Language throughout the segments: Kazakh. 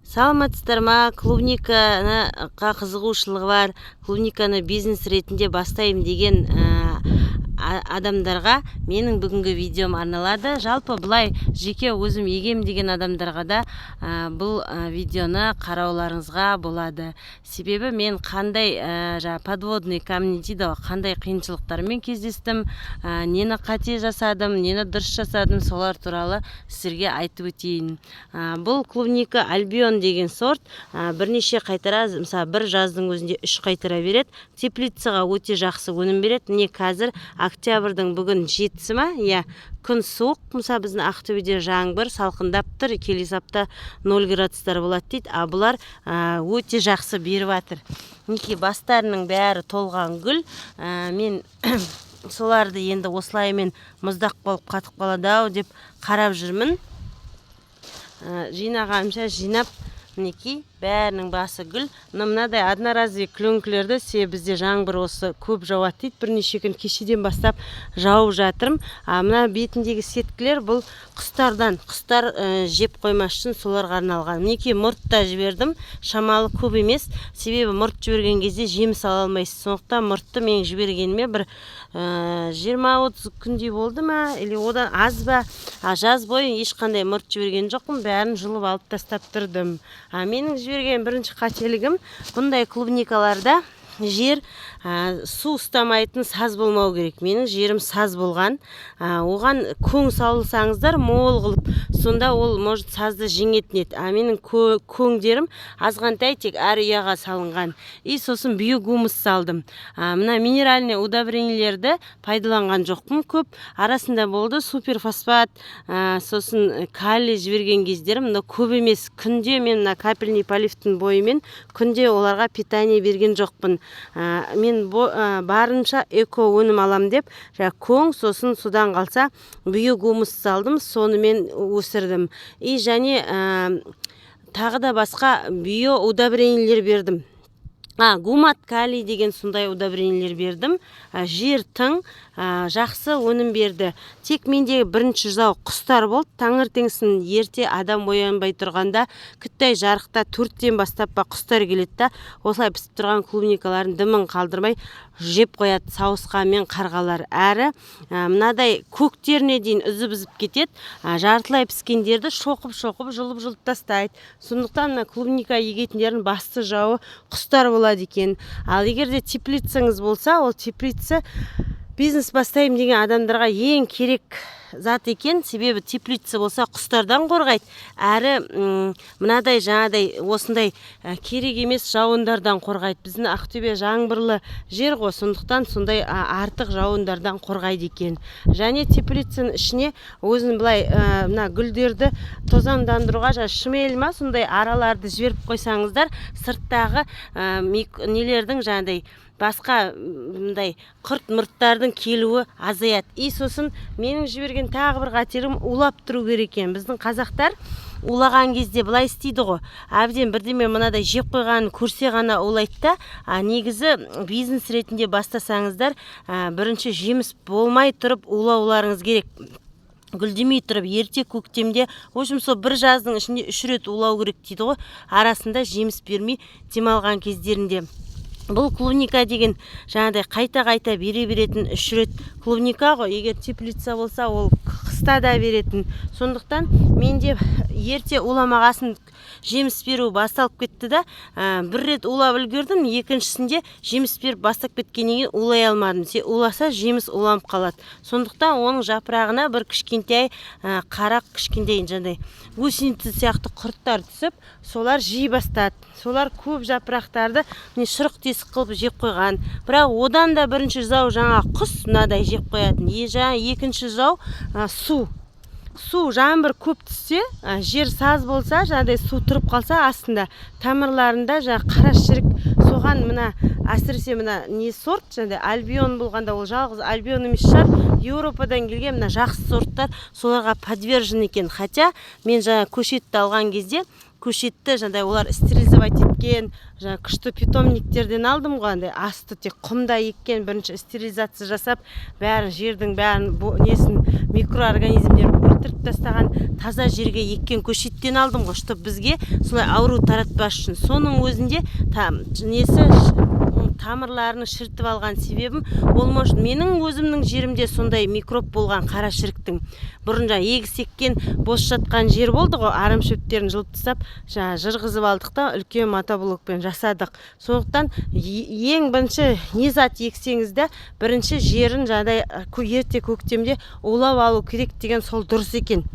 Саламатсыздар ма? Клубниканы қызығушылығы бар, клубниканы бизнес ретінде бастаймын деген адамдарға менің бүгінгі видеом арналады. Жалпы бұлай жеке өзім егем деген адамдарға да бұл видеоны қарауларыңызға болады. Себебі мен қандай подводный камни дейді, қандай қиыншылықтармен кездестім, нені қате жасадым, нені дұрыс жасадым, солар туралы сіздерге айтып өтейін. Бұл клубника Альбион деген сорт, бірнеше қайтара, мысалы бір жаздың өзінде 3 қайтара береді. Теплицаға өте жақсы өнім береді. Міне қазір октябрьдің бүгін 7-сі ма? Иә, күн суық. Мысалы біздің Ақтөбеде жаңбыр, салқындап тұр, келесі апта 0 градустар болады дейді. Бұлар өте жақсы беріп жатыр. Мінекей бастарының бәрі толған гүл. Мен соларды енді осылаймен мұздақ болып қатып қалады-ау деп қарап жүрмін. Жинағанша жинап, мінекей бәрінің басы гүл. Мынадай одноразовый клёнкілерді себебі бізде жаңбыр осы көп жауады дейді. Бірнеше күн кешеден бастап жауып жатырмын. Мына бетіндегі сеткілер бұл құстардан, құстар жеп қоймас үшін соларға арналған. Мінекей мұртта жібердім. Шамалы көп емес. Себебі мұрт жіберген кезде жеміс ала алмайсыз. Сондықтан мұртты мен жібергеніме бір 20-30 күндей болды ма, или одан аз ба. Жаз бойы ешқандай мұрт жіберген жоқпын. Бәрін жұлып алып тастап тұрдым. Менің жіберген бірінші қателігім, бұндай клубникаларда жер су ұстамайтын саз болмау керек. Менің жерім саз болған. Оған көң салсаңыздар мол қылып, сонда ол может сазды жеңетін еді. Менің көңдерім азғантай тек әр ұяға салынған. Сосын биогумус салдым. Мына минеральный удобрениелерді пайдаланған жоқпын көп. Арасында болды суперфосфат, сосын калий жіберген кездерім. Көп емес. Күнде мен капельный поливтің бойымен күнде оларға питание берген жоқпын. Мен барынша эко өнім алам деп, көң, сосын судан қалса биогумус салдым, сонымен өсірдім. Және тағы да басқа био удобрениелер бердім. Гумат калий деген сондай удобрениелер бердім. Жер тың, жақсы өнім берді. Тек менде бірінші жау құстар болды. Таңертеңсін ерте адам оянбай тұрғанда күттай жарықта 4-тен бастап құстар келеді. Осылай пісіп тұрған клубникалардың дымын қалдырмай жеп қояды сауысқанмен қарғалар. Әрі мынадай көктеріне дейін үзіп кетеді. Жартылай піскендерді шоқып жұлып тастайды. Сондықтан клубника егетіндердің басты жауы құстар болады екен. Ал егерде теплицаңыз болса, ол теплица бизнес бастаймын деген адамдарға ең керек зат екен. Себебі теплица болса құстардан қорғайды. Әрі мынадай жаңадай осындай керек емес жауындардан қорғайды. Біздің Ақтөбе жаңбырлы жер ғой, сондықтан сондай артық жауындардан қорғайды екен. Және теплицаның ішіне өзін былай мына гүлдерді тозаңдандыруға шымел ма сондай араларды жіберіп қойсаңыздар, сырттағы нелердің жаңадай басқа мындай құрт-мұрттардың келуі азаяды. Сосын менің жіберген тағы бір қатерім улап тұру керек екен. Біздің қазақтар улаған кезде былай істейді ғой. Әбден бірдеме мынадай жеп қойғанын көрсе ғана улайды да. Негізі бизнес ретінде бастасаңыздар, бірінші жеміс болмай тұрып улауларыңыз керек. Гүлдемей тұрып ерте көктемде, сол бір жаздың ішінде 3 рет улау керек дейді ғой. Арасында жеміс бермей демалған кездерінде. Бұл клубника деген жаңадай қайта бере беретін 3 рет клубника ғой. Егер теплица болса, ол қыста да беретін. Сондықтан менде ерте уламағасын жеміс беру басталып кетті да, бір рет улап үлгердім, екіншісінде жеміс беріп бастап кеткеннен кейін улай алмадым. Уласа жеміс уланып қалады. Сондықтан оның жапырағына бір кішкентай қарақ, кішкентай жаңадай гусеница сияқты құрттар түсіп, солар жей бастады. Солар көп жапырақтарды шұрық тесік қылып жеп қойған. Бірақ одан да бірінші жау жаңа құс мынадай жеп қоятын. Екінші жау су жаңбыр көп түссе, жер саз болса, жаңадай су тұрып қалса, астында тамырларында қара шірік соған әсіресе не сорт, жаңадай Альбион болғанда, ол жалғыз Альбион емес шығар, Еуропадан келген жақсы сорттар соларға подвержен екен. Хотя мен көшетті алған кезде көшетті жаңағыдай олар стерилизовать еткен, жаңа күшті питомниктерден алдым ғой, андай асты тек құмда еккен, бірінші стерилизация жасап, бәрін жердің бәрін несін микроорганизмдерін өлтіріп тастаған таза жерге еккен көшеттен алдым ғой, чтобы бізге солай ауру таратпас үшін. Соның өзінде тамырларының шіртіп алған себебім ол может менің өзімнің жерімде сондай микроб болған қара шіріктің. Бұрын егіс еккен бос жатқан жер болды ғой, арым шөптерін жұлып тастап, жырғызып алдық та үлкен мотоблокпен жасадық. Сондықтан ең бірінші не зат ексеңіз де бірінші жерін ерте көктемде улап алу керек деген сол дұрыс екен.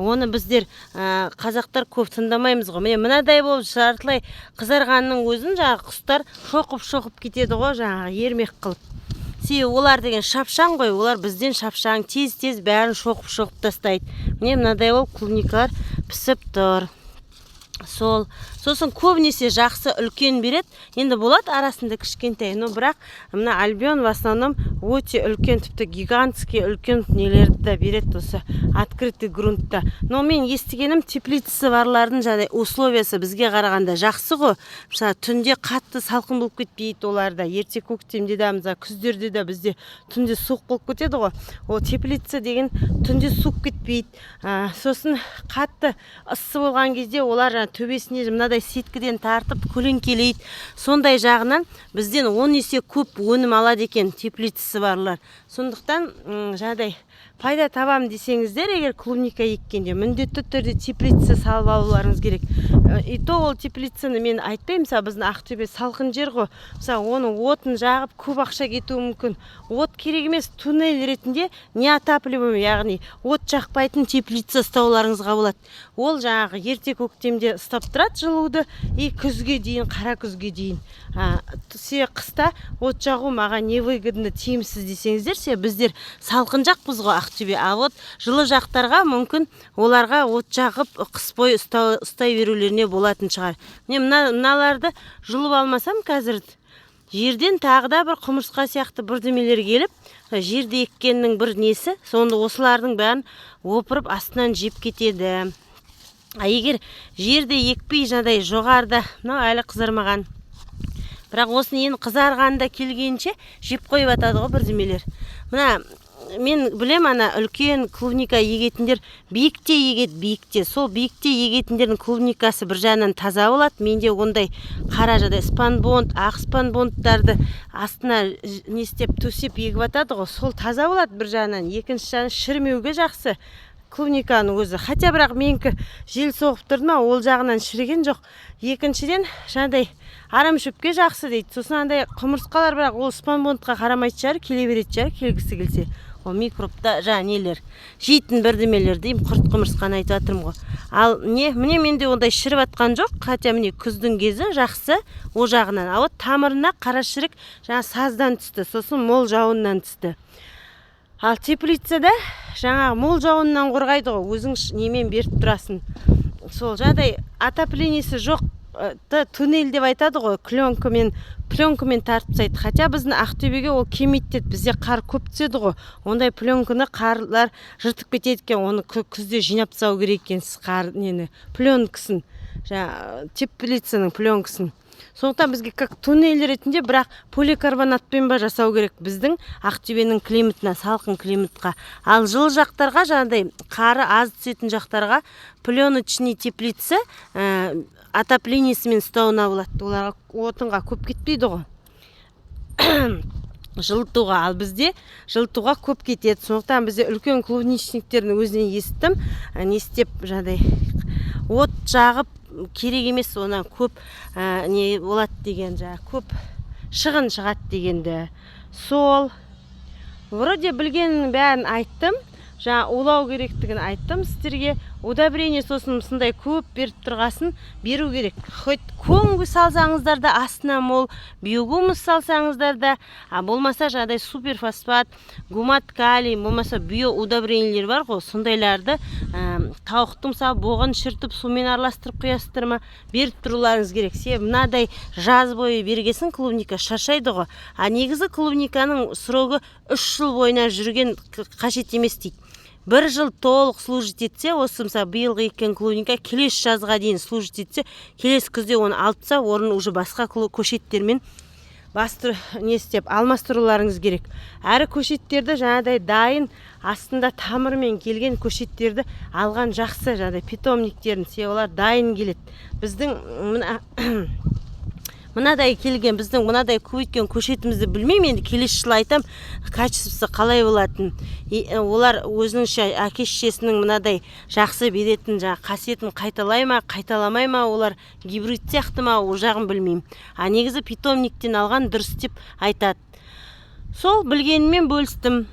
Оны біздер қазақтар көп тыңдамаймыз ғой. Мынадай болып жартылай қызарғанның өзін құстар шоқып кетеді ғой, ермек қылып. Себебі олар деген шапшаң ғой, олар бізден шапшаң, тез бәрін шоқып тастайды. Мынадай болып клубникалар пісіп тұр. Сосын көбінесе жақсы үлкен береді. Енді болады арасында кішкентай, но бірақ мына Альбион в основном өте үлкен, тіпті гигантский үлкен нелерді береді осы открытый грунтта. Но мен естігенім теплицасы барлардың условиясы бізге қарағанда жақсы ғой. Мысалы түнде қатты салқын болып кетпейді оларда. Ерте көктемде де, күздерде де бізде түнде суық болып кетеді ғой. Ол теплица деген түнде суық кетпейді. Сосын қатты ыссы болған кезде олар төбесіне мынадай сеткіден тартып көлеңкелейді. Сондай жағынан бізден 10 есе көп өнім алады екен теплицасы барлар. Сондықтан пайда табам десеңіздер, егер клубника еккенде міндетті түрде теплица салып алуларыңыз керек. И то ол теплицаны мен айтпаймын, мысалы біздің Ақтөбе салқын жер ғой. Мысалы оны отын жағып көп ақша кетуі мүмкін. От керек емес, туннель ретінде неотапливаемый, яғни от жақпайтын теплица ұстауларыңызға болады. Ол ерте көктемде ұстап тұрады жылуды, и күзге дейін, қара күзге дейін. Қыста от жағу маған невыгодно, тиімсіз десеңіздер, біздер салқын жақпыз ғой Ақтөбе, а вот жылы жақтарға мүмкін оларға от жағып қыс бойы ұстай берулеріне болатын шығар. Мыналарды жұлып алмасам қазір жерден тағы да бір құмырсқа сияқты бірдемелер келіп, жерде еккеннің бір несі, сонда осылардың бәрін опырып астынан жеп кетеді. Егер жерде екпей жоғарда, әлі қызармаған, бірақ осыны енді қызарғанда келгенше жеп қойып атады ғой бірдемелер. Мен білем, үлкен клубника егетіндер биікте егет, биікте. Сол биікте егетіндердің клубникасы бір жағынан таза болады. Менде ондай қара спанбонд, ақ спанбондтарды астына төсеп егіп атады ғой. Сол таза болады бір жағынан. Екінші жағынан шірмеуге жақсы клубниканың өзі. Хотя бірақ менікі жел соғып тұрды ма, ол жағынан шіріген жоқ. Екіншіден арам шөпке жақсы дейді. Сосын құмырсқалар, бірақ ол спанбондқа қарамайды шығар, келе береді шығар, келгісі келсе. Ол микробта нелер жейтін бірдемелер деймін, құрт құмырсқаны айтып жатырмын ғой. Ал міне менде ондай шіріп атқан жоқ, хотя міне күздің кезі жақсы о жағынан. А вот тамырына қара шірік саздан түсті, сосын мол жауыннан түсті. Ал теплицада мол жауыннан қорғайды ғой, өзің немен беріп тұрасың. Сол отоплениясы жоқ, туннель деп айтады ғой, пленкамен тартып тастайды. Хотя біздің Ақтөбеге ол келмейді, бізде қар көп түседі ғой. Ондай пленканы қарлар жыртып кетеді екен, оны күзде жинап тастау керек екен, пленкасын, теплицаның пленкасын. Сондықтан бізге как туннель ретінде, бірақ поликарбонатпен жасау керек біздің Ақтөбенің климатына, салқын климатқа. Ал жылы жақтарға, қары аз түсетін жақтарға пленочный теплица отоплениясымен ұстауына болады. Оларға отынға көп кетпейді ғой. Жылытуға, ал бізде жылытуға көп кетеді. Сондықтан бізде үлкен клубничниктердің өзінен естім, не істеп от жағып керек емес, ona көп не болады деген, көп шығын шығады дегенді. Сол вроде білгеннің бәрін айттым, улау керектігін айттым сіздерге. Удобрение сосын сындай көп беріп тұрғасын беру керек. Хоть көңгі салсаңыздар да, астына мол биогумус салсаңыздар да, болмаса суперфосфат, гумат калий, болмаса биоудобрениелер бар ғой, сондайларды тауықтың боғын шіртіп сумен араластырып қоясыздар ма, беріп тұруларыңыз керек. Себебі мынадай жаз бойы бергесін клубника шаршайды ғой. Негізі клубниканың срогы 3 жыл бойына жүрген қажет емес дейді. бір жыл толық служить етсе, осы мысалы биылғы еккен клубника келесі жазға дейін служить етсе, келесі күзде оны алып тастап, орнын уже басқа көшеттермен не істеп алмастыруларыңыз керек. Әрі көшеттерді жаңағыдай дайын астында тамырмен келген көшеттерді алған жақсы, жаңағыдай питомниктерін олар дайын келеді. Біздің мынадай келген, біздің мынадай көбейткен көшетімізді білмеймін, енді келесі жылы айтам, качествосы қалай болатын. Олар өзініңше әке-шешесінің мынадай жақсы беретін қасиетін қайталай ма, қайталамай ма, олар гибрид сияқты ма, ол жағын білмеймін. Негізі питомниктен алған дұрыс деп айтады. Сол білгенімен бөлістім.